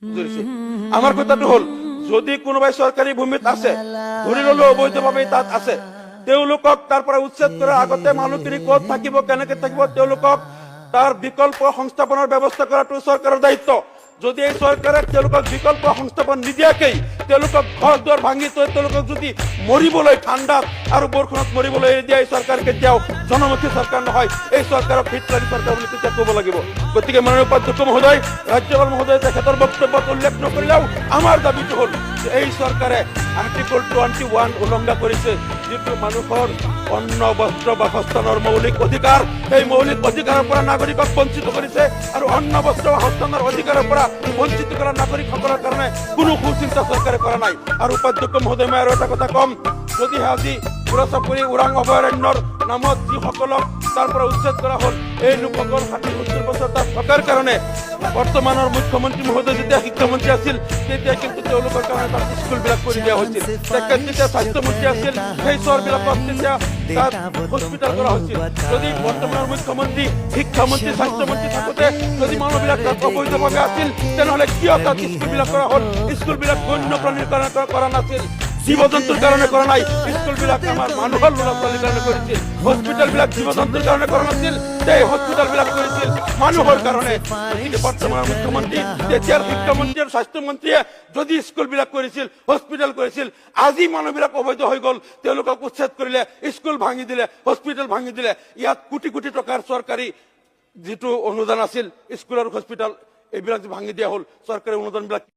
আমাৰ কথাটো হল যদি কোনোবাই চৰকাৰী ভূমিত আছে ধৰি ললেও অবৈধভাৱে তাত আছে তেওঁলোকক তাৰ পৰা উচ্ছেদ কৰাৰ আগতে মানুহখিনি ক'ত থাকিব কেনেকে থাকিব তেওঁলোকক তাৰ বিকল্প সংস্থাপনৰ ব্যৱস্থা কৰাটো চৰকাৰৰ দায়িত্ব যদি এই চৰকাৰে তেওঁলোকক বিকল্প সংস্থাপন নিদিয়াকেই তেওঁলোকক ঘৰ দুৱাৰ ভাঙি থৈ তেওঁলোকক যদি মৰিবলৈ ঠাণ্ডাত আৰু বৰষুণত মৰিবলৈ এৰি দিয়া এই চৰকাৰ কেতিয়াও জনমুখী চৰকাৰ নহয় এই চৰকাৰক হিটলাৰী চৰকাৰ বুলি তেতিয়া ক'ব লাগিব গতিকে মাননীয় উপাধ্যক্ষ মহোদয় ৰাজ্যপাল মহোদয় তেখেতৰ বক্তব্যত উল্লেখ নকৰিলেও আমাৰ দাবীটো হ'ল যে এই চৰকাৰে আৰ্টিকল 21 উলংঘা কৰিছে যিটো মানুহৰ অন্ন বস্ত্ৰ বাসস্থানৰ মৌলিক অধিকাৰ এই মৌলিক অধিকাৰৰ পৰা নাগৰিকক বঞ্চিত কৰিছে আৰু অন্ন বস্ত্ৰ বাসস্থানৰ অধিকাৰৰ পৰা বঞ্চিত কৰা নাগৰিকসকলৰ কাৰণে কোনো সুচিন্তা চৰকাৰে কৰা নাই আৰু উপাধ্যক্ষ মহোদয় মই আৰু এটা কথা কম যদিহে আজি পুৰচাপৰি ওৰাং অভয়াৰণ্যৰ নামত যিসকলক তাৰ পৰা উচ্ছেদ কৰা হ'ল এই লোকসকল 60-70 বছৰ তাত থকাৰ কাৰণে বৰ্তমানৰ মুখ্যমন্ত্ৰী মহোদয় যেতিয়া শিক্ষামন্ত্ৰী আছিল তেতিয়া কিন্তু তেওঁলোকৰ কাৰণে তাত স্কুলবিলাক কৰি দিয়া হৈছিল তেখেত যেতিয়া স্বাস্থ্যমন্ত্ৰী আছিল সেই চহৰবিলাকত তেতিয়া তাত হস্পিটেল কৰা হৈছিল যদি বৰ্তমানৰ মুখ্যমন্ত্ৰী শিক্ষামন্ত্ৰী স্বাস্থ্যমন্ত্ৰী থাকোঁতে যদি মানুহবিলাক তাত অবৈধভাৱে আছিল তেনেহ'লে কিয় তাত স্কুলবিলাক কৰা হ'ল স্কুলবিলাক বন্যপ্ৰাণীৰ কাৰণে কৰা নাছিল জীৱ-জন্তুৰ কাৰণে কৰা নাই স্কুলবিলাক আমাৰ মানুহৰ ল'ৰা-ছোৱালীৰ কাৰণে কৰিছিল হস্পিটেলবিলাক জীৱ-জন্তুৰ কাৰণে কৰা নাছিল সেই হস্পিটেলবিলাক কৰিছিল মানুহৰ কাৰণে গতিকে বৰ্তমানৰ মুখ্যমন্ত্ৰী তেতিয়াৰ শিক্ষামন্ত্ৰী আৰু স্বাস্থ্যমন্ত্ৰীয়ে যদি স্কুলবিলাক কৰিছিল হস্পিটেল কৰিছিল আজি মানুহবিলাক অবৈধ হৈ গ'ল তেওঁলোকক উচ্ছেদ কৰিলে স্কুল ভাঙি দিলে হস্পিটেল ভাঙি দিলে ইয়াত কোটি কোটি টকাৰ চৰকাৰী যিটো অনুদান আছিল স্কুল আৰু হস্পিটেল এইবিলাক ভাঙি দিয়া হ'ল চৰকাৰী অনুদানবিলাক